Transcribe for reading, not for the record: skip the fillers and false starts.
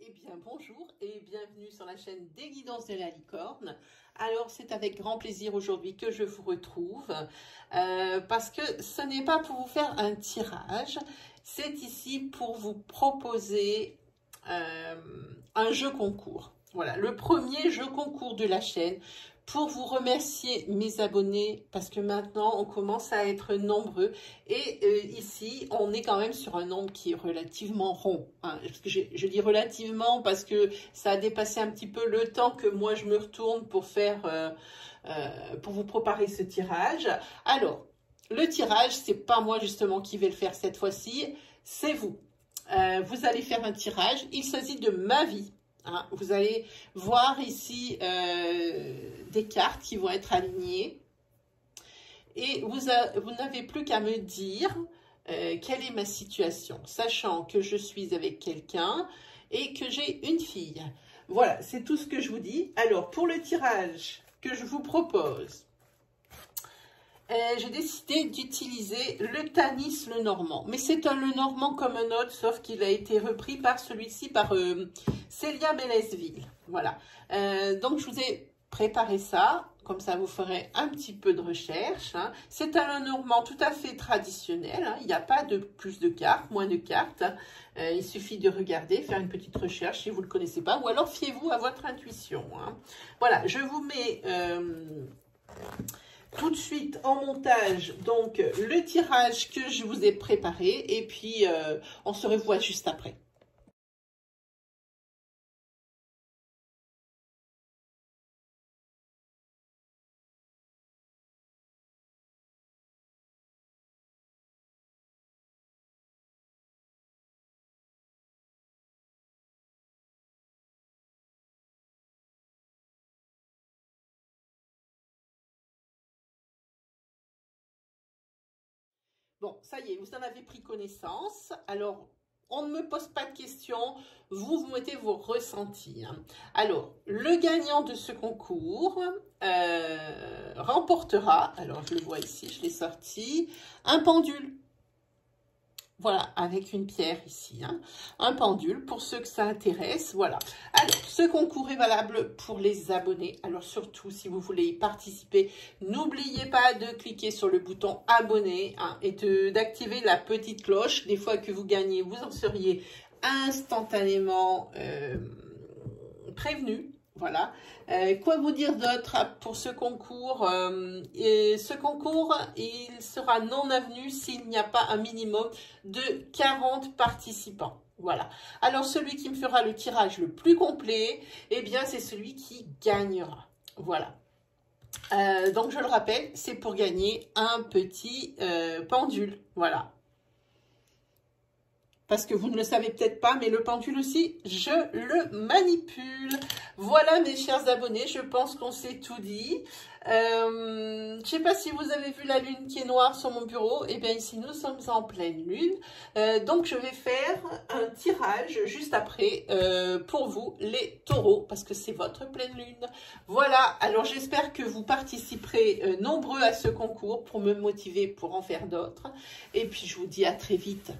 Eh bien bonjour et bienvenue sur la chaîne des guidances de la licorne. Alors c'est avec grand plaisir aujourd'hui que je vous retrouve parce que ce n'est pas pour vous faire un tirage, c'est ici pour vous proposer un jeu concours. Voilà, le premier jeu concours de la chaîne pour vous remercier mes abonnés parce que maintenant on commence à être nombreux et ici on est quand même sur un nombre qui est relativement rond. Hein. Je dis relativement parce que ça a dépassé un petit peu le temps que moi je me retourne pour faire pour vous préparer ce tirage. Alors le tirage, c'est pas moi justement qui vais le faire cette fois-ci, c'est vous. Vous allez faire un tirage, il s'agit de ma vie. Hein, vous allez voir ici des cartes qui vont être alignées et vous n'avez plus qu'à me dire quelle est ma situation, sachant que je suis avec quelqu'un et que j'ai une fille. Voilà, c'est tout ce que je vous dis. Alors, pour le tirage que je vous propose, j'ai décidé d'utiliser le Tanis Lenormand. Mais c'est un Lenormand comme un autre, sauf qu'il a été repris par celui-ci, par Célia Mélesville. Voilà. Donc, je vous ai préparé ça. Comme ça, vous ferez un petit peu de recherche. Hein. C'est un Lenormand tout à fait traditionnel. Hein. Il n'y a pas de plus de cartes, moins de cartes. Il suffit de regarder, faire une petite recherche si vous ne le connaissez pas. Ou alors, fiez-vous à votre intuition. Hein. Voilà, je vous mets... tout de suite en montage donc le tirage que je vous ai préparé et puis on se revoit juste après. Bon, ça y est, vous en avez pris connaissance. Alors, on ne me pose pas de questions, vous mettez vos ressentis. Hein. Alors, le gagnant de ce concours remportera, alors je le vois ici, je l'ai sorti, un pendule. Voilà, avec une pierre ici, hein. Un pendule pour ceux que ça intéresse, voilà. Alors, ce concours est valable pour les abonnés. Alors, surtout, si vous voulez y participer, n'oubliez pas de cliquer sur le bouton abonner hein, et d'activer la petite cloche. Des fois que vous gagnez, vous en seriez instantanément prévenu. Voilà. Quoi vous dire d'autre pour ce concours ce concours, il sera non avenu s'il n'y a pas un minimum de 40 participants. Voilà. Alors, celui qui me fera le tirage le plus complet, eh bien, c'est celui qui gagnera. Voilà. Donc, je le rappelle, c'est pour gagner un petit pendule. Voilà. Parce que vous ne le savez peut-être pas, mais le pendule aussi, je le manipule. Voilà mes chers abonnés, je pense qu'on s'est tout dit. Je ne sais pas si vous avez vu la lune qui est noire sur mon bureau. Eh bien ici, nous sommes en pleine lune. Donc je vais faire un tirage juste après pour vous, les taureaux, parce que c'est votre pleine lune. Voilà, alors j'espère que vous participerez nombreux à ce concours pour me motiver pour en faire d'autres. Et puis je vous dis à très vite.